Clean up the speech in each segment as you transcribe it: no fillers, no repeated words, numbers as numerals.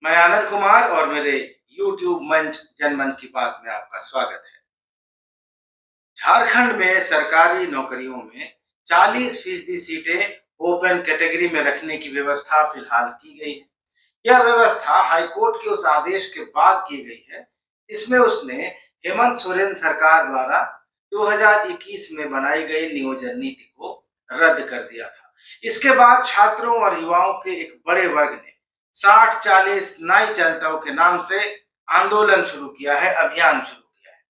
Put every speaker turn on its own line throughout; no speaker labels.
मैं आनंद कुमार और मेरे YouTube मंच जनमन की बात में आपका स्वागत है। झारखंड में सरकारी नौकरियों में 40% सीटें ओपन कैटेगरी में रखने की व्यवस्था फिलहाल की गई है। यह व्यवस्था हाईकोर्ट के उस आदेश के बाद की गई है, जिसमें उसने हेमंत सोरेन सरकार द्वारा 2021 में बनाई गई नियोजन नीति को रद्द कर दिया था। इसके बाद छात्रों और युवाओं के एक बड़े वर्ग ने 60-40 नई चलताओं के नाम से आंदोलन शुरू किया है, अभियान शुरू किया है।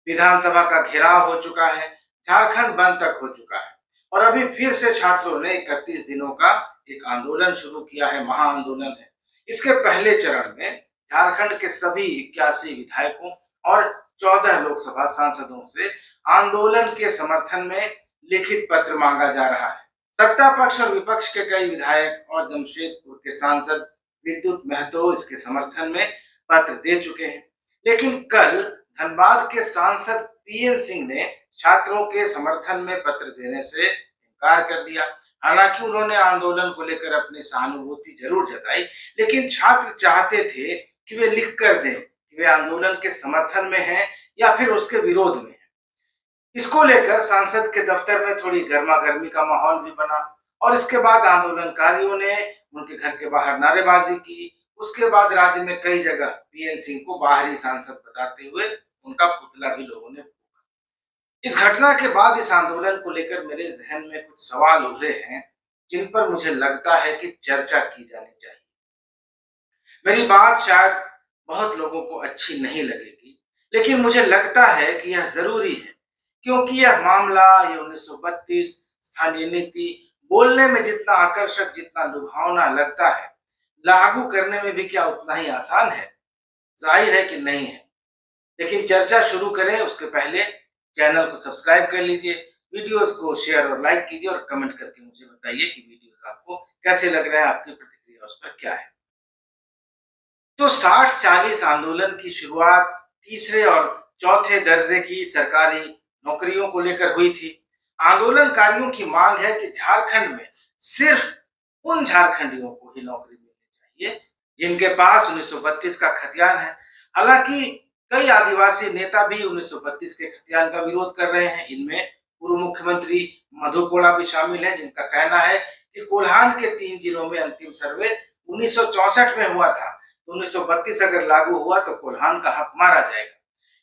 विधानसभा का घेराव हो चुका है, झारखंड बंद तक हो चुका है और अभी फिर से छात्रों ने 31 दिनों का एक आंदोलन शुरू किया है, महाआंदोलन है। इसके पहले चरण में झारखंड के सभी 81 विधायकों और 14 लोकसभा सांसदों से आंदोलन के समर्थन में लिखित पत्र मांगा जा रहा है। सत्ता पक्ष और विपक्ष के कई विधायक और जमशेदपुर के सांसद विद्युत महतो इसके समर्थन में पत्र दे चुके हैं, लेकिन कल धनबाद के सांसद पीएन सिंह ने छात्रों के समर्थन में पत्र देने से इनकार कर दिया। हालांकि उन्होंने आंदोलन को लेकर अपनी सहानुभूति जरूर जताई, लेकिन छात्र चाहते थे कि वे लिख कर दें कि वे आंदोलन के समर्थन में हैं या फिर उसके विरोध में हैं। इसको लेकर सांसद के दफ्तर में थोड़ी गर्मागर्मी का माहौल भी बना और इसके बाद आंदोलनकारियों ने उनके घर के बाहर नारेबाजी की। उसके बाद राज्य में कई जगह पीएन सिंह को बाहरी सांसद बताते हुए उनका पुतला भी लोगों ने फूंका। इस घटना के बाद इस आंदोलन को लेकर मेरे जहन में कुछ सवाल उभरे हैं, जिन पर मुझे लगता है कि चर्चा की जानी चाहिए। मेरी बात शायद बहुत लोगों को अच्छी नहीं लगेगी, लेकिन मुझे लगता है कि यह जरूरी है, क्योंकि यह मामला, ये 1932 स्थानीय नीति बोलने में जितना आकर्षक, जितना लुभावना लगता है, लागू करने में भी क्या उतना ही आसान है? जाहिर है कि नहीं है। लेकिन चर्चा शुरू करें उसके पहले चैनल को सब्सक्राइब कर लीजिए, वीडियोस को शेयर और लाइक कीजिए और कमेंट करके मुझे बताइए कि वीडियोस आपको कैसे लग रहे हैं, आपकी प्रतिक्रिया उस पर क्या है। तो 60-40 आंदोलन की शुरुआत तीसरे और चौथे दर्जे की सरकारी नौकरियों को लेकर हुई थी। आंदोलनकारियों की मांग है कि झारखंड में सिर्फ उन झारखंडियों को ही नौकरी मिलनी चाहिए जिनके पास 1932 का खतियान है। हालांकि कई आदिवासी नेता भी 1932 के खतियान का विरोध कर रहे हैं। इनमें पूर्व मुख्यमंत्री मधु कोड़ा भी शामिल है, जिनका कहना है कि कोल्हान के 3 जिलों में अंतिम सर्वे 1964 में हुआ था, तो 1932 अगर लागू हुआ तो कोल्हान का हक मारा जाएगा।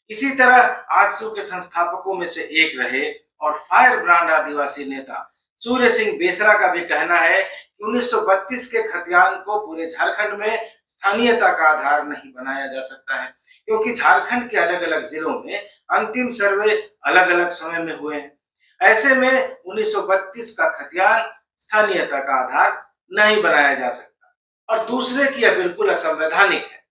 इसी तरह आजसू के संस्थापकों में से एक रहे और फायर ब्रांड आदिवासी नेता सूर्य सिंह बेसरा का भी कहना है कि 1932 के खतियान को पूरे झारखंड में स्थानीयता का आधार नहीं बनाया जा सकता है, क्योंकि झारखंड के अलग अलग जिलों में अंतिम सर्वे अलग अलग समय में हुए हैं। ऐसे में 1932 का खतियान स्थानीयता का आधार नहीं बनाया जा सकता। और दूसरे की यह बिल्कुल असंवैधानिक है,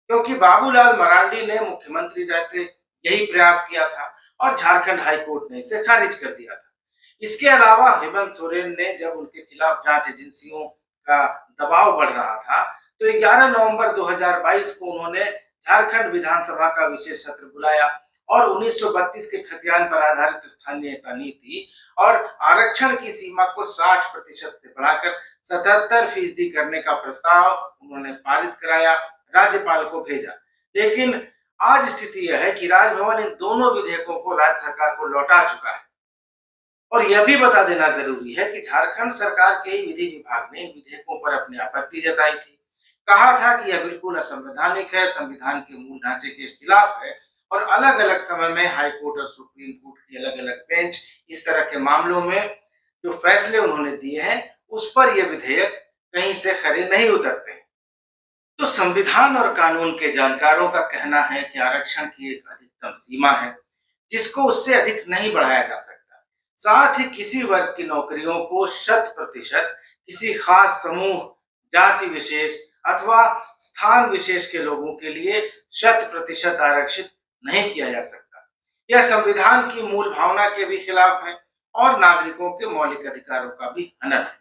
क्योंकि बाबूलाल मरांडी ने मुख्यमंत्री रहते यही प्रयास किया था और झारखंड हाईकोर्ट ने इसे खारिज कर दिया था। इसके अलावा हेमंत सोरेन ने जब उनके खिलाफ जांच एजेंसियों का दबाव बढ़ रहा था, तो 11 नवंबर 2022 को उन्होंने झारखंड विधानसभा का विशेष सत्र बुलाया और 1932 के खतियान पर आधारित स्थानीयता नीति और आरक्षण की सीमा को 60% से बढ़ाकर 77% करने का प्रस्ताव उन्होंने पारित कराया, राज्यपाल को भेजा। लेकिन आज स्थिति यह है कि राजभवन इन दोनों विधेयकों को राज्य सरकार को लौटा चुका है। और यह भी बता देना जरूरी है कि झारखंड सरकार के ही विधि विभाग ने इन विधेयकों पर अपनी आपत्ति जताई थी। कहा था कि यह बिल्कुल असंवैधानिक है, संविधान के मूल ढांचे के खिलाफ है और अलग अलग समय में हाई कोर्ट और सुप्रीम कोर्ट की अलग अलग बेंच इस तरह के मामलों में जो फैसले उन्होंने दिए हैं, उस पर यह विधेयक कहीं से खरे नहीं उतरते हैं। तो संविधान और कानून के जानकारों का कहना है कि आरक्षण की एक अधिकतम सीमा है, जिसको उससे अधिक नहीं बढ़ाया जा सकता। साथ ही किसी वर्ग की नौकरियों को 100% किसी खास समूह, जाति विशेष अथवा स्थान विशेष के लोगों के लिए 100% आरक्षित नहीं किया जा सकता। यह संविधान की मूल भावना के भी खिलाफ है और नागरिकों के मौलिक अधिकारों का भी हनन है।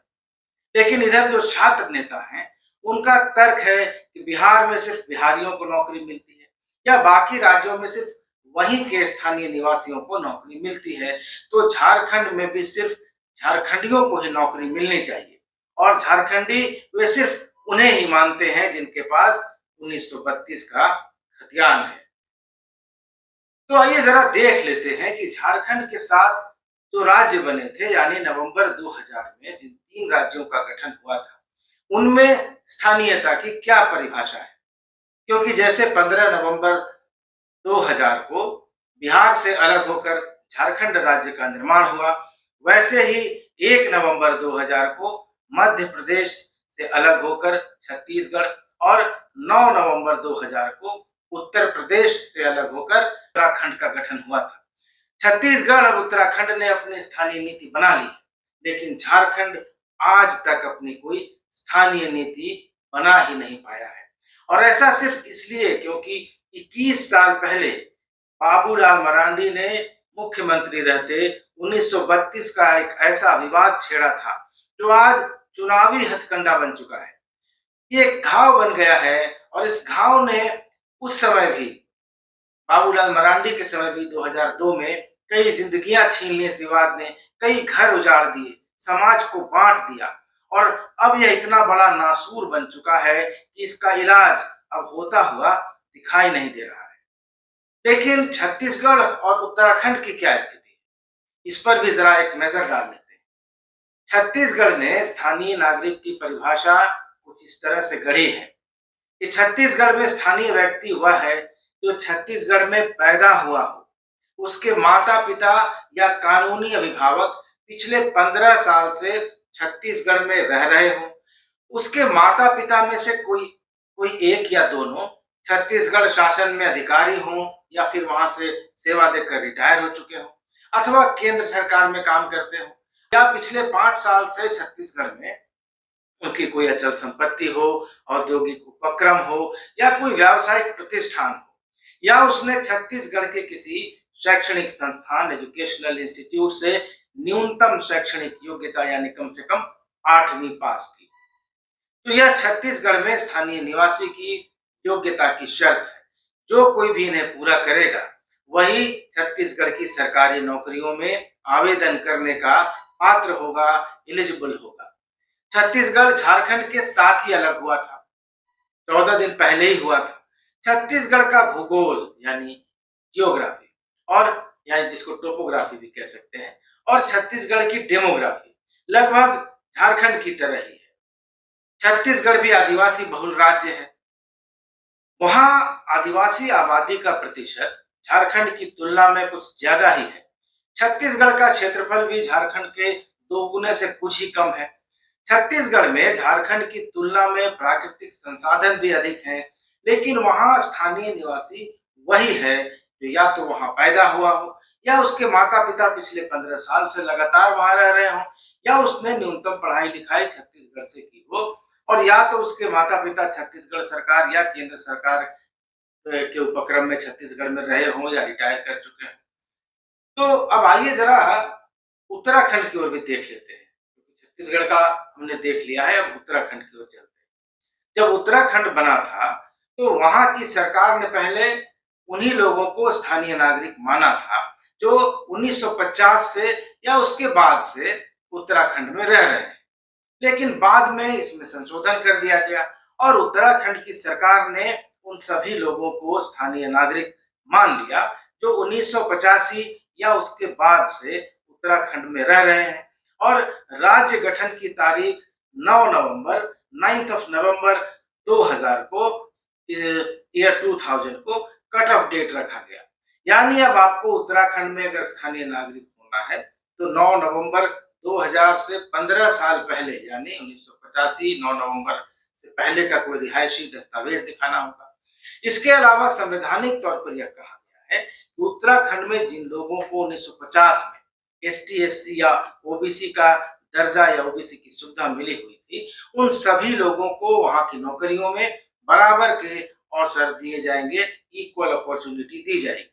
लेकिन इधर जो छात्र नेता हैं, उनका तर्क है कि बिहार में सिर्फ बिहारियों को नौकरी मिलती है या बाकी राज्यों में सिर्फ वहीं के स्थानीय निवासियों को नौकरी मिलती है, तो झारखंड में भी सिर्फ झारखंडियों को ही नौकरी मिलनी चाहिए और झारखंडी वे सिर्फ उन्हें ही मानते हैं जिनके पास 1932 का खतियान है। तो आइए जरा देख लेते हैं कि झारखंड के साथ जो राज्य बने थे, यानी नवंबर 2000 में जिन 3 राज्यों का गठन हुआ था, उनमें स्थानीयता की क्या परिभाषा है। क्योंकि जैसे 15 नवंबर 2000 को बिहार से अलग होकर झारखंड राज्य का निर्माण हुआ, वैसे ही 1 नवंबर 2000 को मध्य प्रदेश से अलग होकर छत्तीसगढ़ और 9 नवंबर 2000 को उत्तर प्रदेश से अलग होकर उत्तराखंड का गठन हुआ था। छत्तीसगढ़ और उत्तराखंड ने अपनी स्थानीय नीति बना ली, लेकिन झारखंड आज तक अपनी कोई स्थानीय नीति बना ही नहीं पाया है। और ऐसा सिर्फ इसलिए क्योंकि 21 साल पहले बाबूलाल मरांडी ने मुख्यमंत्री रहते 1932 का एक ऐसा विवाद छेड़ा था जो आज चुनावी हथकंडा बन चुका है। ये एक घाव बन गया है और इस घाव ने उस समय भी, बाबूलाल मरांडी के समय भी 2002 में कई जिंदगियां छीन ली। इस विवाद ने कई घर उजाड़ दिए, समाज को बांट दिया और अब यह इतना बड़ा नासूर बन चुका है कि इसका इलाज अब होता हुआ दिखाई नहीं दे रहा है। लेकिन छत्तीसगढ़ और उत्तराखंड की क्या स्थिति है, इस पर भी जरा एक नजर डाल लेते हैं। छत्तीसगढ़ ने स्थानीय नागरिक की परिभाषा कुछ इस तरह से गढ़ी है कि छत्तीसगढ़ में स्थानीय व्यक्ति वह है जो छत्तीसगढ़ में पैदा हुआ हो, उसके माता पिता या कानूनी अभिभावक पिछले 15 साल से छत्तीसगढ़ में रह रहे हो, उसके माता पिता में से कोई कोई एक या दोनों छत्तीसगढ़ शासन में अधिकारी हों या फिर वहां से सेवा देकर रिटायर हो चुके हों, अथवा केंद्र सरकार में काम करते हो, या पिछले 5 साल से छत्तीसगढ़ में उनकी कोई अचल संपत्ति हो, औद्योगिक उपक्रम हो या कोई व्यावसायिक प्रतिष्ठान हो, या उसने छत्तीसगढ़ के किसी शैक्षणिक संस्थान एजुकेशनल इंस्टीट्यूट से न्यूनतम शैक्षणिक योग्यता यानी कम से कम 8वीं पास की। तो यह छत्तीसगढ़ में स्थानीय निवासी की योग्यता की शर्त है। जो कोई भी इन्हें पूरा करेगा वही छत्तीसगढ़ की सरकारी नौकरियों में आवेदन करने का पात्र होगा, एलिजिबल होगा। छत्तीसगढ़ झारखंड के साथ ही अलग हुआ था, 14 दिन पहले ही हुआ था। छत्तीसगढ़ का भूगोल यानी जियोग्राफी, और यानी जिसको टोपोग्राफी भी कह सकते हैं, और छत्तीसगढ़ की डेमोग्राफी लगभग झारखंड की तरह ही है। छत्तीसगढ़ भी आदिवासी बहुल राज्य है। वहां आदिवासी आबादी का प्रतिशत झारखंड की तुलना में कुछ ज्यादा ही है। छत्तीसगढ़ का क्षेत्रफल भी झारखंड के 2 गुने से कुछ ही कम है। छत्तीसगढ़ में झारखंड की तुलना में प्राकृतिक संसाधन भी अधिक हैं, लेकिन वहां स्थानीय निवासी वही है जो या तो वहां पैदा हुआ हो, या उसके माता पिता पिछले 15 साल से लगातार वहां रह रहे हो, या उसने न्यूनतम पढ़ाई लिखाई छत्तीसगढ़ से की हो, और या तो उसके माता पिता छत्तीसगढ़ सरकार या केंद्र सरकार के उपक्रम में छत्तीसगढ़ में रहे हों या रिटायर कर चुके हैं। तो अब आइए जरा उत्तराखंड की ओर भी देख लेते हैं। छत्तीसगढ़ का हमने देख लिया है, अब उत्तराखंड की ओर चलते हैं। जब उत्तराखंड बना था तो वहां की सरकार ने पहले उन्हीं लोगों को स्थानीय नागरिक माना था जो 1950 से या उसके बाद से उत्तराखंड में रह रहे हैं। लेकिन बाद में इसमें संशोधन कर दिया गया और उत्तराखंड की सरकार ने उन सभी लोगों को स्थानीय नागरिक मान लिया जो 1985 या उसके बाद से उत्तराखंड में रह रहे हैं। और राज्य गठन की तारीख 9 नवंबर 9 नवंबर 2000 को ईयर 2000 को कट ऑफ डेट रखा गया। यानी अब आपको उत्तराखंड में अगर स्थानीय नागरिक होना है तो 9 नवंबर 2000 से 15 साल पहले यानी 1985 9 नवंबर से पहले का कोई रिहायशी दस्तावेज दिखाना होगा। इसके अलावा संवैधानिक तौर पर यह कहा गया है कि उत्तराखंड में जिन लोगों को 1950 में एसटी एससी या ओबीसी का दर्जा या ओबीसी की सुविधा मिली हुई थी, उन सभी लोगों को वहां की नौकरियों में बराबर के अवसर दिए जाएंगे, इक्वल अपॉर्चुनिटी दी जाएगी।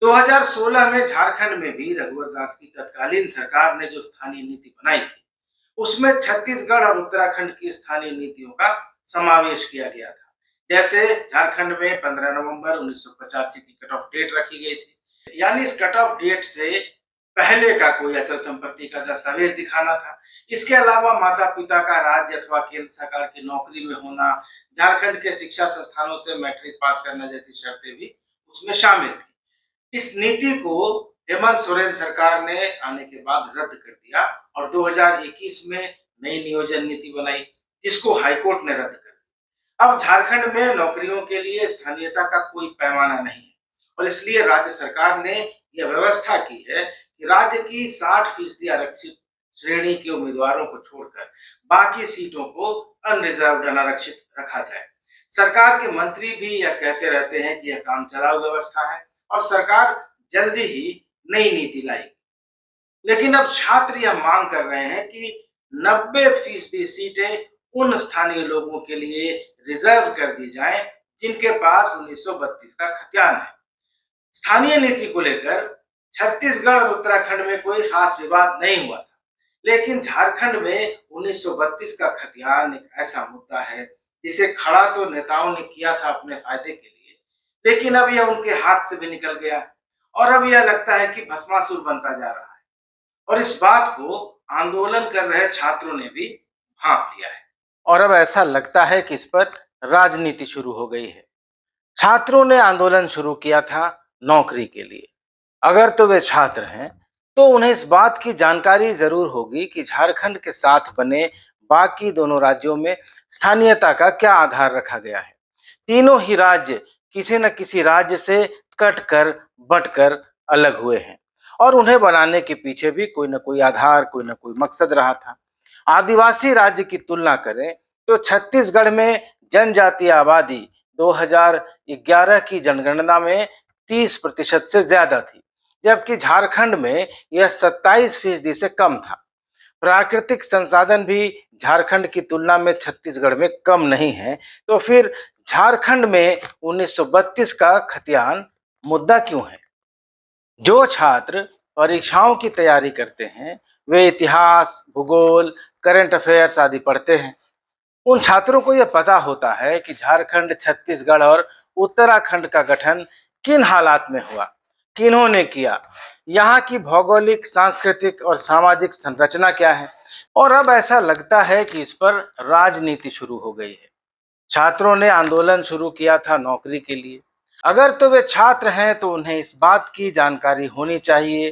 2016 में झारखंड में भी रघुवर दास की तत्कालीन सरकार ने जो स्थानीय नीति बनाई थी उसमें छत्तीसगढ़ और उत्तराखंड की स्थानीय नीतियों का समावेश किया गया था। जैसे झारखंड में 15 नवंबर 1985 की कट ऑफ डेट रखी गई थी, यानी इस कट ऑफ डेट से पहले का कोई अचल संपत्ति का दस्तावेज दिखाना था। इसके अलावा माता पिता का राज्य अथवा केंद्र सरकार की नौकरी में होना, झारखंड के शिक्षा संस्थानों से मैट्रिक पास करना जैसी शर्तें भी उसमें शामिल थी। इस नीति को हेमंत सोरेन सरकार ने आने के बाद रद्द कर दिया और 2021 में नई नियोजन नीति बनाई, जिसको हाईकोर्ट ने रद्द कर दिया। अब झारखंड में नौकरियों के लिए स्थानीयता का कोई पैमाना नहीं है और इसलिए राज्य सरकार ने यह व्यवस्था की है कि राज्य की 60% आरक्षित श्रेणी के उम्मीदवारों को छोड़कर बाकी सीटों को अनरिजर्व्ड अनारक्षित रखा जाए। सरकार के मंत्री भी यह कहते रहते हैं कि यह काम चलाऊ व्यवस्था है और सरकार जल्दी ही नई नीति लाएगी। लेकिन अब छात्र यह मांग कर रहे हैं कि 90% सीटें उन स्थानीय लोगों के लिए रिजर्व कर दी जाएं जिनके पास 1932 का खतियान है। स्थानीय नीति को लेकर छत्तीसगढ़ और उत्तराखंड में कोई खास विवाद नहीं हुआ था, लेकिन झारखंड में 1932 का खतियान एक ऐसा मुद्दा है जिसे खड़ा तो नेताओं ने किया था अपने फायदे के लिए, लेकिन अब यह उनके हाथ से भी निकल गया है और अब यह लगता है कि भस्मासुर बनता जा रहा है और इस बात को आंदोलन कर रहे छात्रों ने भी भांप लिया है और अब ऐसा लगता है कि इस पर राजनीति शुरू हो गई है। छात्रों ने आंदोलन शुरू किया था नौकरी के लिए। अगर तो वे छात्र हैं तो उन्हें इस बात की जानकारी जरूर होगी कि झारखंड के साथ बने बाकी दोनों राज्यों में स्थानीयता का क्या आधार रखा गया है। तीनों ही राज्य किसी न किसी राज्य से कटकर बंटकर अलग हुए हैं और उन्हें बनाने के पीछे भी कोई न कोई आधार, कोई न कोई मकसद रहा था। आदिवासी राज्य की तुलना करें तो छत्तीसगढ़ में जनजातीय आबादी 2011 की जनगणना में 30% से ज्यादा थी, जबकि झारखंड में यह 27% से कम था। प्राकृतिक संसाधन भी झारखंड की तुलना में छत्तीसगढ़ में कम नहीं है, तो फिर झारखंड में 1932 का खतियान मुद्दा क्यों है? जो छात्र परीक्षाओं की तैयारी करते हैं वे इतिहास, भूगोल, करंट अफेयर्स आदि पढ़ते हैं। उन छात्रों को यह पता होता है कि झारखंड, छत्तीसगढ़ और उत्तराखंड का गठन किन हालात में हुआ, किन्होंने किया, यहाँ की भौगोलिक, सांस्कृतिक और सामाजिक संरचना क्या है, और अब ऐसा लगता है कि इस पर राजनीति शुरू हो गई है। छात्रों ने आंदोलन शुरू किया था नौकरी के लिए। अगर तो वे छात्र हैं तो उन्हें इस बात की जानकारी होनी चाहिए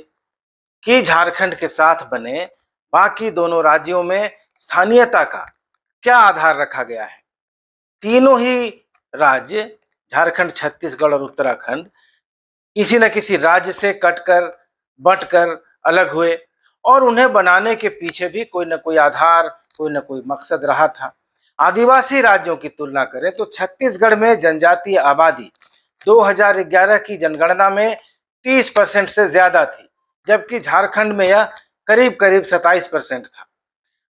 कि झारखंड के साथ बने बाकी दोनों राज्यों में स्थानीयता का क्या आधार रखा गया है। तीनों ही राज्य, झारखंड, छत्तीसगढ़ और उत्तराखंड, किसी न किसी राज्य से कटकर बंटकर अलग हुए और उन्हें बनाने के पीछे भी कोई न कोई आधार, कोई न कोई मकसद रहा था। आदिवासी राज्यों की तुलना करें तो छत्तीसगढ़ में जनजातीय आबादी 2011 की जनगणना में 30% से ज्यादा थी, जबकि झारखंड में यह करीब करीब 27% था।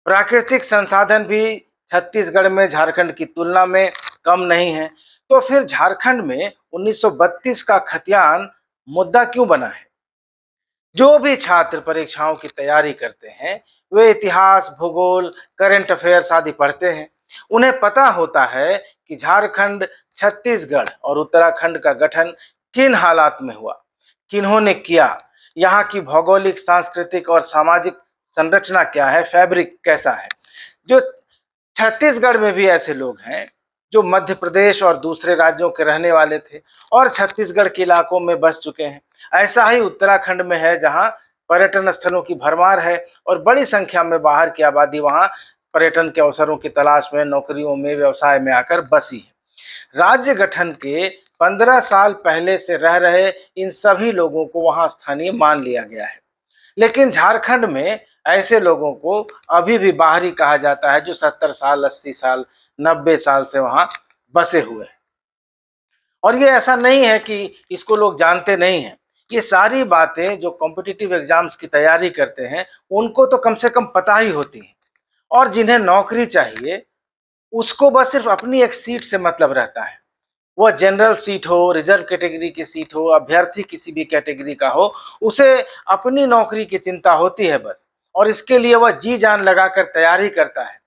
प्राकृतिक संसाधन भी छत्तीसगढ़ में झारखंड की तुलना में कम नहीं है, तो फिर झारखंड में 1932 का खतियान मुद्दा क्यों बना है? जो भी छात्र परीक्षाओं की तैयारी करते हैं वे इतिहास, भूगोल, करंट अफेयर्स आदि पढ़ते हैं। उन्हें पता होता है कि झारखंड, छत्तीसगढ़ और उत्तराखंड का गठन किन हालात में हुआ, किन्होंने किया, यहाँ की भौगोलिक, सांस्कृतिक और सामाजिक संरचना क्या है, फैब्रिक कैसा है। जो छत्तीसगढ़ में भी ऐसे लोग हैं जो मध्य प्रदेश और दूसरे राज्यों के रहने वाले थे और छत्तीसगढ़ के इलाकों में बस चुके हैं। ऐसा ही उत्तराखंड में है जहां पर्यटन स्थलों की भरमार है और बड़ी संख्या में बाहर की आबादी वहां पर्यटन के अवसरों की तलाश में, नौकरियों में, व्यवसाय में आकर बसी है। राज्य गठन के 15 साल पहले से रह रहे इन सभी लोगों को वहां स्थानीय मान लिया गया है, लेकिन झारखंड में ऐसे लोगों को अभी भी बाहरी कहा जाता है जो 70 साल, 80 साल, 90 साल से वहां बसे हुए हैं। और ये ऐसा नहीं है कि इसको लोग जानते नहीं हैं। ये सारी बातें जो कॉम्पिटिटिव एग्जाम्स की तैयारी करते हैं उनको तो कम से कम पता ही होती हैं, और जिन्हें नौकरी चाहिए उसको बस सिर्फ अपनी एक सीट से मतलब रहता है। वह जनरल सीट हो, रिजर्व कैटेगरी की सीट हो, अभ्यर्थी किसी भी कैटेगरी का हो, उसे अपनी नौकरी की चिंता होती है बस, और इसके लिए वह जी जान लगाकर तैयारी करता है।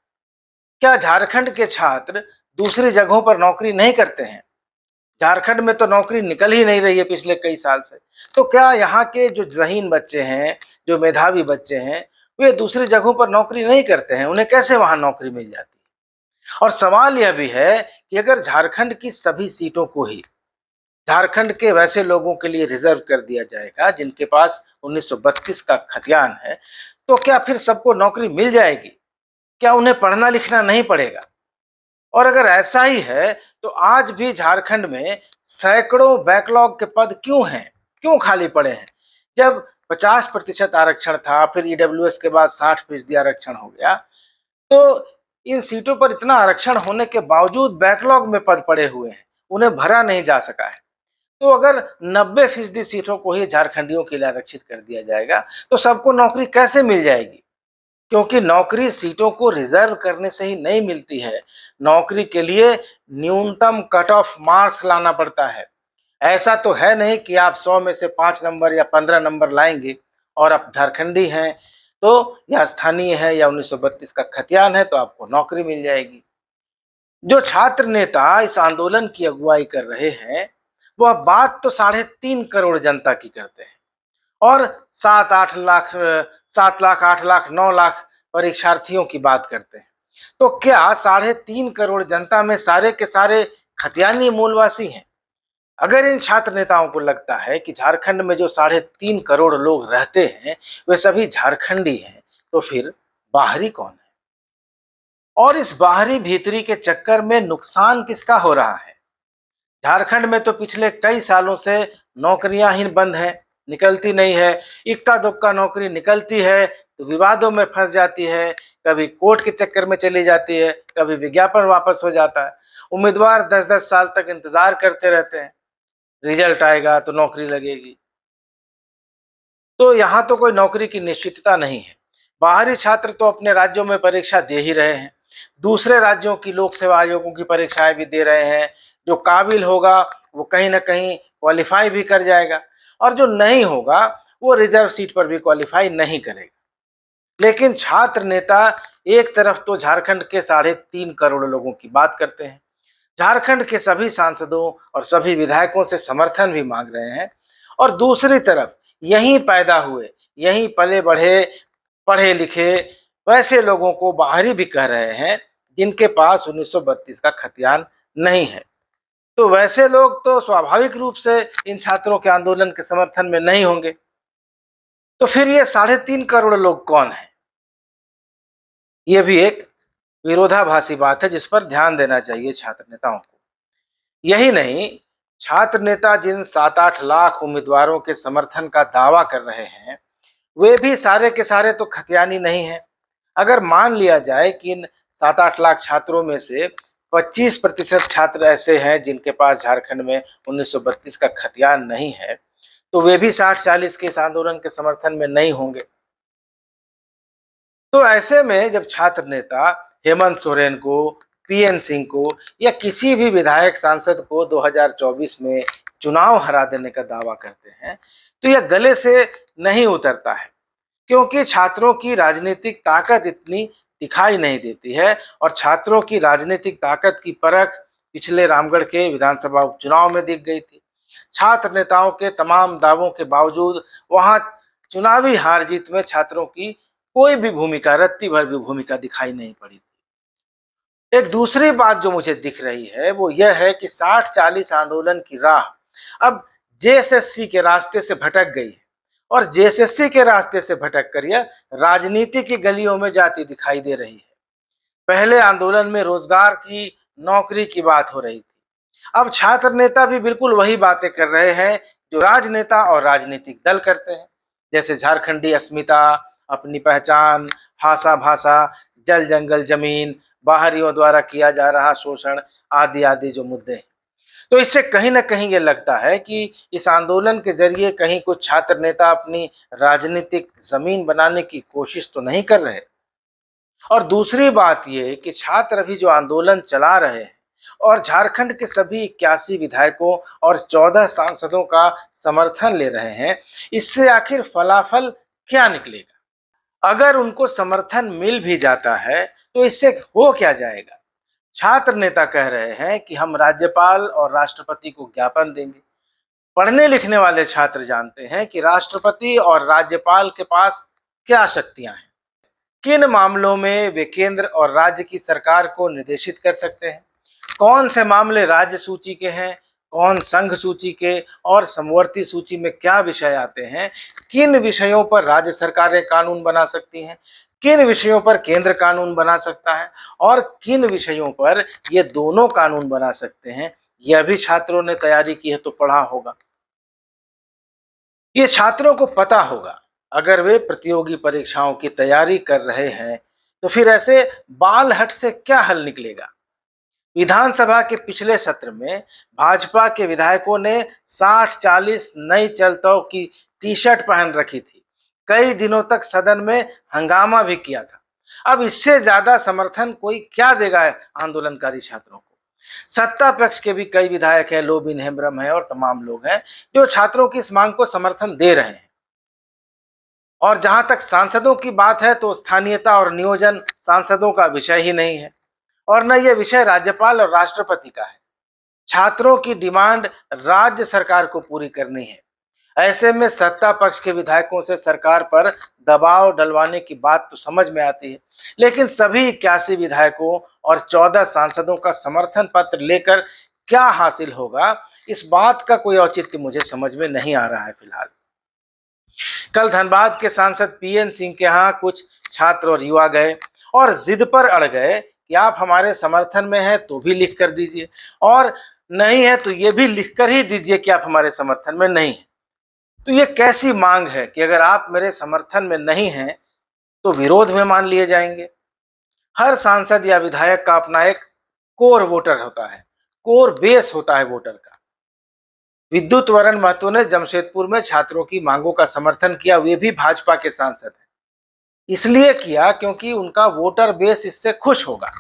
क्या झारखंड के छात्र दूसरी जगहों पर नौकरी नहीं करते हैं? झारखंड में तो नौकरी निकल ही नहीं रही है पिछले कई साल से। तो क्या यहाँ के जो ज़हीन बच्चे हैं, जो मेधावी बच्चे हैं, वे दूसरी जगहों पर नौकरी नहीं करते हैं? उन्हें कैसे वहाँ नौकरी मिल जाती है? और सवाल यह भी है कि अगर झारखंड की सभी सीटों को ही झारखंड के वैसे लोगों के लिए रिजर्व कर दिया जाएगा जिनके पास 1932 का खतियान है, तो क्या फिर सबको नौकरी मिल जाएगी? क्या उन्हें पढ़ना लिखना नहीं पड़ेगा? और अगर ऐसा ही है तो आज भी झारखंड में सैकड़ों बैकलॉग के पद क्यों हैं, क्यों खाली पड़े हैं? जब 50% आरक्षण था, फिर ईडब्ल्यूएस के बाद 60% आरक्षण हो गया, तो इन सीटों पर इतना आरक्षण होने के बावजूद बैकलॉग में पद पड़े हुए हैं, उन्हें भरा नहीं जा सका है। तो अगर 90% सीटों को ही झारखंडियों के लिए आरक्षित कर दिया जाएगा तो सबको नौकरी कैसे मिल जाएगी? क्योंकि नौकरी सीटों को रिजर्व करने से ही नहीं मिलती है। नौकरी के लिए न्यूनतम कट ऑफ मार्क्स लाना पड़ता है। ऐसा तो है नहीं कि आप 100 में से 5 नंबर या 15 नंबर लाएंगे और आप झारखंडी हैं तो या स्थानीय है या 1932 का खतियान है तो आपको नौकरी मिल जाएगी। जो छात्र नेता इस आंदोलन की अगुवाई कर रहे हैं वह बात तो 3.5 करोड़ जनता की करते हैं और 7-8 लाख 7 लाख 8 लाख 9 लाख परीक्षार्थियों की बात करते हैं। तो क्या 3.5 करोड़ जनता में सारे के सारे खतियानी मूलवासी हैं? अगर इन छात्र नेताओं को लगता है कि झारखंड में जो 3.5 करोड़ लोग रहते हैं वे सभी झारखंडी हैं, तो फिर बाहरी कौन है? और इस बाहरी भीतरी के चक्कर में नुकसान किसका हो रहा है? झारखंड में तो पिछले कई सालों से नौकरियां ही बंद हैं, निकलती नहीं है। इक्का दुक्का नौकरी निकलती है तो विवादों में फंस जाती है, कभी कोर्ट के चक्कर में चली जाती है, कभी विज्ञापन वापस हो जाता है। उम्मीदवार 10-10 साल तक इंतजार करते रहते हैं, रिजल्ट आएगा तो नौकरी लगेगी। तो यहाँ तो कोई नौकरी की निश्चितता नहीं है। बाहरी छात्र तो अपने राज्यों में परीक्षा दे ही रहे हैं, दूसरे राज्यों की लोक सेवा आयोगों की परीक्षाएं भी दे रहे हैं। जो काबिल होगा वो कहीं ना कहीं क्वालिफाई भी कर जाएगा और जो नहीं होगा वो रिजर्व सीट पर भी क्वालिफाई नहीं करेगा। लेकिन छात्र नेता एक तरफ तो झारखंड के 3.5 करोड़ लोगों की बात करते हैं, झारखंड के सभी सांसदों और सभी विधायकों से समर्थन भी मांग रहे हैं, और दूसरी तरफ यहीं पैदा हुए, यहीं पले बढ़े, पढ़े लिखे वैसे लोगों को बाहरी भी कह रहे हैं जिनके पास 1932 का खतियान नहीं है। तो वैसे लोग तो स्वाभाविक रूप से इन छात्रों के आंदोलन के समर्थन में नहीं होंगे। तो फिर ये 3.5 करोड़ लोग कौन हैं? ये भी एक विरोधाभासी बात है जिस पर ध्यान देना चाहिए छात्र नेताओं को। यही नहीं, छात्र नेता जिन 7-8 लाख उम्मीदवारों के समर्थन का दावा कर रहे हैं वे भी सारे के सारे तो खतियानी नहीं हैं। अगर मान लिया जाए कि इन 7-8 लाख छात्रों में से 25% छात्र ऐसे हैं जिनके पास झारखंड में 1932 का खतियान नहीं है, तो वे भी 60-40 के इस आंदोलन के समर्थन में नहीं होंगे। तो ऐसे में जब छात्र नेता हेमंत सोरेन को, पीएन सिंह को या किसी भी विधायक सांसद को 2024 में चुनाव हरा देने का दावा करते हैं तो यह गले से नहीं उतरता है, क्योंकि छात्रों की राजनीतिक ताकत इतनी दिखाई नहीं देती है और छात्रों की राजनीतिक ताकत की परख पिछले रामगढ़ के विधानसभा उपचुनाव में दिख गई थी। छात्र नेताओं के तमाम दावों के बावजूद वहां चुनावी हार जीत में छात्रों की कोई भी भूमिका, रत्ती भर भी भूमिका दिखाई नहीं पड़ी थी। एक दूसरी बात जो मुझे दिख रही है वो यह है कि 60-40 आंदोलन की राह अब जेएसएससी के रास्ते से भटक गई है और जेएसएससी के रास्ते से भटक कर यह राजनीति की गलियों में जाती दिखाई दे रही है। पहले आंदोलन में रोजगार की, नौकरी की बात हो रही थी, अब छात्र नेता भी बिल्कुल वही बातें कर रहे हैं जो राजनेता और राजनीतिक दल करते हैं, जैसे झारखंडी अस्मिता, अपनी पहचान, भाषा भाषा, जल जंगल जमीन, बाहरियों द्वारा किया जा रहा शोषण आदि आदि जो मुद्दे हैं। तो इससे कहीं ना कहीं ये लगता है कि इस आंदोलन के जरिए कहीं कुछ छात्र नेता अपनी राजनीतिक जमीन बनाने की कोशिश तो नहीं कर रहे। और दूसरी बात ये कि छात्र अभी जो आंदोलन चला रहे हैं और झारखंड के सभी 81 विधायकों और 14 सांसदों का समर्थन ले रहे हैं, इससे आखिर फलाफल क्या निकलेगा? अगर उनको समर्थन मिल भी जाता है तो इससे हो क्या जाएगा? छात्र नेता कह रहे हैं कि हम राज्यपाल और राष्ट्रपति को ज्ञापन देंगे। पढ़ने लिखने वाले छात्र जानते हैं कि राष्ट्रपति और राज्यपाल के पास क्या शक्तियां हैं, किन मामलों में वे केंद्र और राज्य की सरकार को निर्देशित कर सकते हैं, कौन से मामले राज्य सूची के हैं, कौन संघ सूची के, और समवर्ती सूची में क्या विषय आते हैं, किन विषयों पर राज्य सरकारें कानून बना सकती हैं, किन विषयों पर केंद्र कानून बना सकता है, और किन विषयों पर ये दोनों कानून बना सकते हैं। यह भी छात्रों ने तैयारी की है तो पढ़ा होगा। ये छात्रों को पता होगा। अगर वे प्रतियोगी परीक्षाओं की तैयारी कर रहे हैं तो फिर ऐसे बाल हट से क्या हल निकलेगा। विधानसभा के पिछले सत्र में भाजपा के विधायकों ने 60-40 नई चलतों की टी शर्ट पहन रखी थी। कई दिनों तक सदन में हंगामा भी किया था। अब इससे ज्यादा समर्थन कोई क्या देगा आंदोलनकारी छात्रों को। सत्ता पक्ष के भी कई विधायक हैं, लोबिन हेम्ब्रम है और तमाम लोग हैं जो छात्रों की इस मांग को समर्थन दे रहे हैं। और जहां तक सांसदों की बात है तो स्थानीयता और नियोजन सांसदों का विषय ही नहीं है और न यह विषय राज्यपाल और राष्ट्रपति का है। छात्रों की डिमांड राज्य सरकार को पूरी करनी है। ऐसे में सत्ता पक्ष के विधायकों से सरकार पर दबाव डलवाने की बात तो समझ में आती है, लेकिन सभी 81 विधायकों और 14 सांसदों का समर्थन पत्र लेकर क्या हासिल होगा, इस बात का कोई औचित्य मुझे समझ में नहीं आ रहा है फिलहाल। कल धनबाद के सांसद पीएन सिंह के यहाँ कुछ छात्र और युवा गए और जिद पर अड़ गए कि आप हमारे समर्थन में हैं तो भी लिख कर दीजिए, और नहीं है तो ये भी लिख कर ही दीजिए कि आप हमारे समर्थन में नहीं हैं। तो ये कैसी मांग है कि अगर आप मेरे समर्थन में नहीं हैं तो विरोध में मान लिए जाएंगे। हर सांसद या विधायक का अपना एक कोर वोटर होता है, कोर बेस होता है वोटर का। विद्युत वरण महतो ने जमशेदपुर में छात्रों की मांगों का समर्थन किया, वे भी भाजपा के सांसद हैं। इसलिए किया क्योंकि उनका वोटर बेस इससे खुश होगा।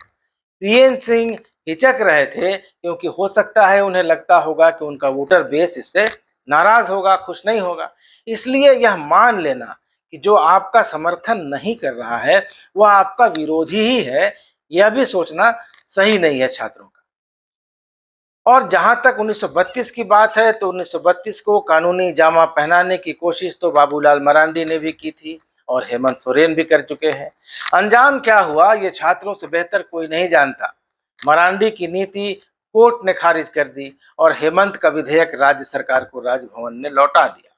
पीएन सिंह हिचक रहे थे क्योंकि हो सकता है उन्हें लगता होगा कि उनका वोटर बेस इससे नाराज होगा, खुश नहीं होगा। इसलिए यह मान लेना कि जो आपका समर्थन नहीं कर रहा है वह आपका विरोधी ही है, यह भी सोचना सही नहीं है छात्रों का। और जहां तक 1932 की बात है तो 1932 को कानूनी जामा पहनाने की कोशिश तो बाबूलाल मरांडी ने भी की थी और हेमंत सोरेन भी कर चुके हैं। अंजाम क्या हुआ ये छात्रों से बेहतर कोई नहीं जानता। मरांडी की नीति कोर्ट ने खारिज कर दी और हेमंत का विधेयक राज्य सरकार को राजभवन ने लौटा दिया,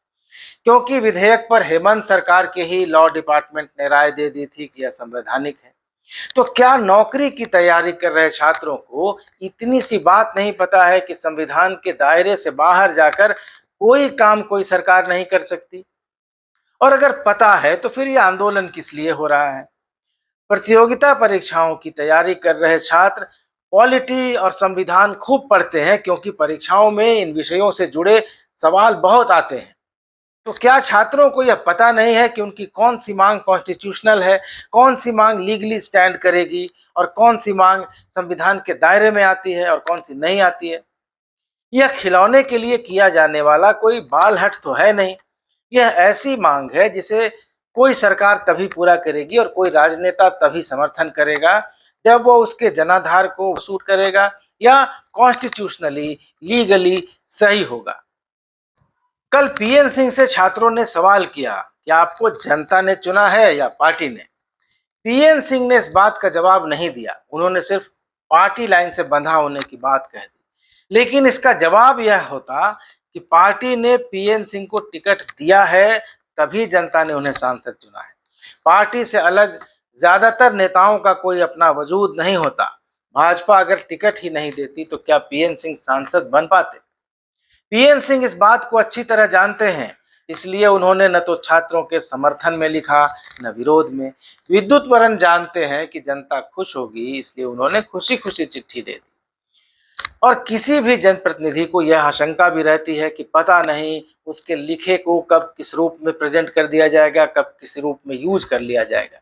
क्योंकि विधेयक पर हेमंत सरकार के ही लॉ डिपार्टमेंट ने राय दे दी थी कि यह संवैधानिक है। तो क्या नौकरी की तैयारी कर रहे छात्रों को इतनी सी बात नहीं पता है कि संविधान के दायरे से बाहर जाकर कोई काम कोई सरकार नहीं कर सकती? और अगर पता है तो फिर यह आंदोलन किस लिए हो रहा है? प्रतियोगिता परीक्षाओं की तैयारी कर रहे छात्र पॉलिटी और संविधान खूब पढ़ते हैं क्योंकि परीक्षाओं में इन विषयों से जुड़े सवाल बहुत आते हैं। तो क्या छात्रों को यह पता नहीं है कि उनकी कौन सी मांग कॉन्स्टिट्यूशनल है, कौन सी मांग लीगली स्टैंड करेगी और कौन सी मांग संविधान के दायरे में आती है और कौन सी नहीं आती है? यह खिलौने के लिए किया जाने वाला कोई बाल हट तो है नहीं। यह ऐसी मांग है जिसे कोई सरकार तभी पूरा करेगी और कोई राजनेता तभी समर्थन करेगा जब वो उसके जनाधार को सूट करेगा या कॉन्स्टिट्यूशनली लीगली सही होगा। कल पीएन सिंह से छात्रों ने सवाल किया कि आपको जनता ने चुना है या पार्टी ने। पीएन सिंह ने इस बात का जवाब नहीं दिया, उन्होंने सिर्फ पार्टी लाइन से बंधा होने की बात कह दी। लेकिन इसका जवाब यह होता कि पार्टी ने पीएन सिंह को टिकट दिया है तभी जनता ने उन्हें सांसद चुना है। पार्टी से अलग ज्यादातर नेताओं का कोई अपना वजूद नहीं होता। भाजपा अगर टिकट ही नहीं देती तो क्या पीएन सिंह सांसद बन पाते? पीएन सिंह इस बात को अच्छी तरह जानते हैं, इसलिए उन्होंने न तो छात्रों के समर्थन में लिखा न विरोध में। विद्युत वरण जानते हैं कि जनता खुश होगी, इसलिए उन्होंने खुशी खुशी चिट्ठी दे दी। और किसी भी जनप्रतिनिधि को यह आशंका भी रहती है कि पता नहीं उसके लिखे को कब किस रूप में प्रेजेंट कर दिया जाएगा, कब किस रूप में यूज कर लिया जाएगा।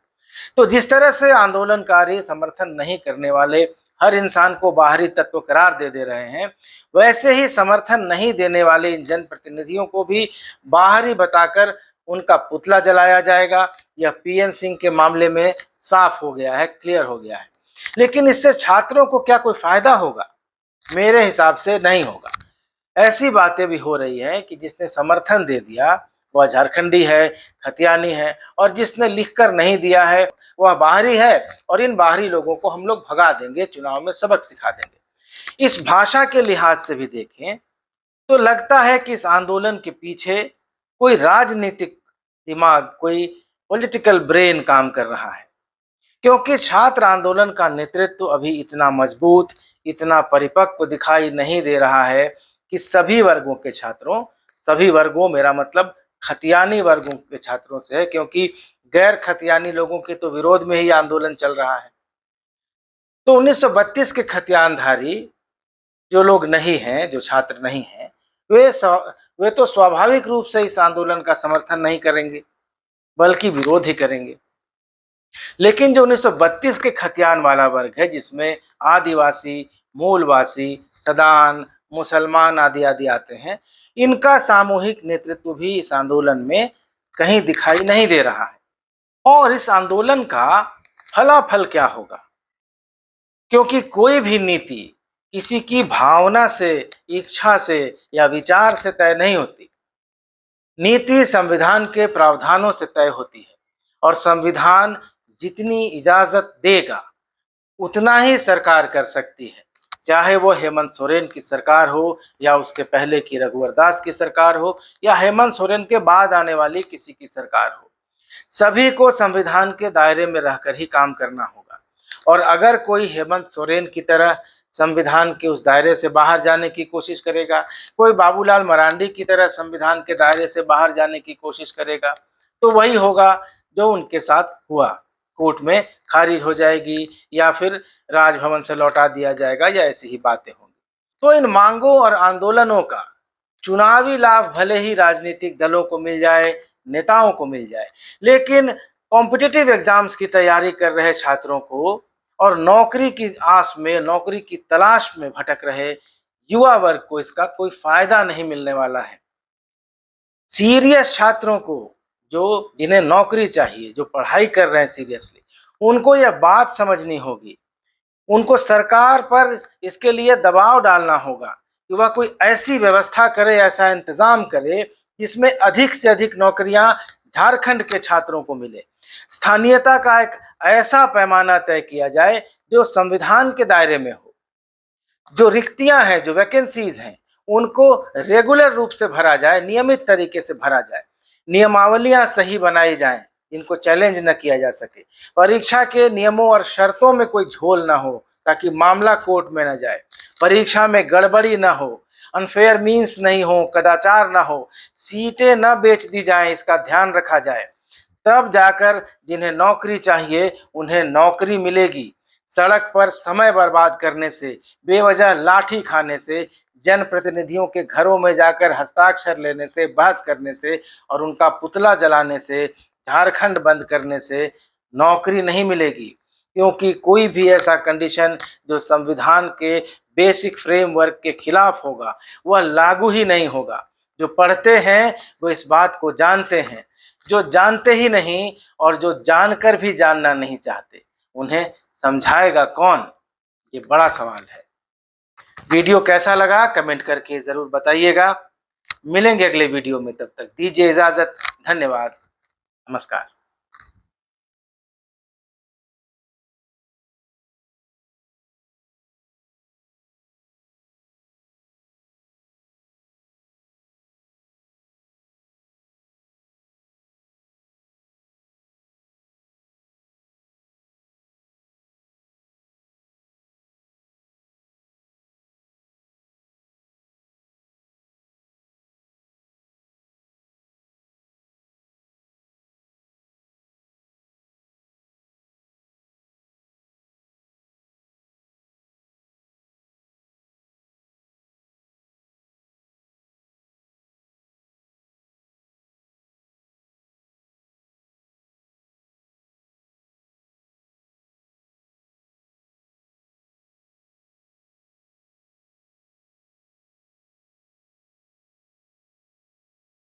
तो जिस तरह से आंदोलनकारी समर्थन नहीं करने वाले हर इंसान को बाहरी तत्व करार दे रहे हैं, वैसे ही समर्थन नहीं देने वाले इन जनप्रतिनिधियों को भी बाहरी बताकर उनका पुतला जलाया जाएगा। यह पीएन सिंह के मामले में साफ हो गया है, क्लियर हो गया है। लेकिन इससे छात्रों को क्या कोई फायदा होगा? मेरे हिसाब से नहीं होगा। ऐसी बातें भी हो रही है कि जिसने समर्थन दे दिया वह झारखंडी है, खतियानी है, और जिसने लिखकर नहीं दिया है वह बाहरी है, और इन बाहरी लोगों को हम लोग भगा देंगे, चुनाव में सबक सिखा देंगे। इस भाषा के लिहाज से भी देखें तो लगता है कि इस आंदोलन के पीछे कोई राजनीतिक दिमाग, कोई पॉलिटिकल ब्रेन काम कर रहा है, क्योंकि छात्र आंदोलन का नेतृत्व अभी इतना मजबूत, इतना परिपक्व दिखाई नहीं दे रहा है कि सभी वर्गों के छात्रों, सभी वर्गों मेरा मतलब खतियानी वर्गों के छात्रों से है, क्योंकि गैर खतियानी लोगों के तो विरोध में ही आंदोलन चल रहा है। तो 1932 के खतियानधारी जो लोग नहीं हैं, जो छात्र नहीं हैं, वे तो स्वाभाविक रूप से इस आंदोलन का समर्थन नहीं करेंगे, बल्कि विरोध ही करेंगे। लेकिन जो 1932 के खतियान वाला वर्ग है, जिसमें आदिवासी, मूलवासी, सदान, मुसलमान आदि आदि आते हैं, इनका सामूहिक नेतृत्व भी इस आंदोलन में कहीं दिखाई नहीं दे रहा है। और इस आंदोलन का फलाफल क्या होगा? क्योंकि कोई भी नीति किसी की भावना से, इच्छा से या विचार से तय नहीं होती। नीति संविधान के प्रावधानों से तय होती है, और संविधान जितनी इजाजत देगा उतना ही सरकार कर सकती है, चाहे वो हेमंत सोरेन की सरकार हो, या उसके पहले की रघुवर दास की सरकार हो, या हेमंत सोरेन के बाद आने वाली किसी की सरकार हो। सभी को संविधान के दायरे में रहकर ही काम करना होगा। और अगर कोई हेमंत सोरेन की तरह संविधान के उस दायरे से बाहर जाने की कोशिश करेगा, कोई बाबूलाल मरांडी की तरह संविधान के दायरे से बाहर जाने की कोशिश करेगा, तो वही होगा जो उनके साथ हुआ, कोर्ट में खारिज हो जाएगी, या फिर राजभवन से लौटा दिया जाएगा, या ऐसी ही बातें होंगी। तो इन मांगों और आंदोलनों का चुनावी लाभ भले ही राजनीतिक दलों को मिल जाए, नेताओं को मिल जाए, लेकिन कॉम्पिटिटिव एग्जाम्स की तैयारी कर रहे छात्रों को और नौकरी की आस में, नौकरी की तलाश में भटक रहे युवा वर्ग को इसका कोई फायदा नहीं मिलने वाला है। सीरियस छात्रों को, जो जिन्हें नौकरी चाहिए, जो पढ़ाई कर रहे हैं सीरियसली, उनको यह बात समझनी होगी, उनको सरकार पर इसके लिए दबाव डालना होगा कि वह कोई ऐसी व्यवस्था करे, ऐसा इंतजाम करे जिसमें अधिक से अधिक नौकरियां झारखंड के छात्रों को मिले। स्थानीयता का एक ऐसा पैमाना तय किया जाए जो संविधान के दायरे में हो। जो रिक्तियां हैं, जो वैकेंसीज हैं, उनको रेगुलर रूप से भरा जाए, नियमित तरीके से भरा जाए, नियमावलियां सही बनाई जाएं, इनको चैलेंज न किया जा सके, परीक्षा के नियमों और शर्तों में कोई झोल ना हो ताकि मामला कोर्ट में न जाए, परीक्षा में गड़बड़ी ना हो, अनफेयर मीन्स नहीं हो, कदाचार ना हो, सीटें न बेच दी जाएं, इसका ध्यान रखा जाए। तब जाकर जिन्हें नौकरी चाहिए उन्हें नौकरी मिलेगी। सड़क पर समय बर्बाद करने से, बेवजह लाठी खाने से, जनप्रतिनिधियों के घरों में जाकर हस्ताक्षर लेने से, बहस करने से और उनका पुतला जलाने से, झारखंड बंद करने से नौकरी नहीं मिलेगी। क्योंकि कोई भी ऐसा कंडीशन जो संविधान के बेसिक फ्रेमवर्क के खिलाफ होगा वह लागू ही नहीं होगा। जो पढ़ते हैं वो इस बात को जानते हैं, जो जानते ही नहीं और जो जानकर भी जानना नहीं चाहते उन्हें समझाएगा कौन? ये बड़ा सवाल है। वीडियो कैसा लगा कमेंट करके जरूर बताइएगा। मिलेंगे अगले वीडियो में, तब तक दीजिए इजाजत। धन्यवाद, नमस्कार।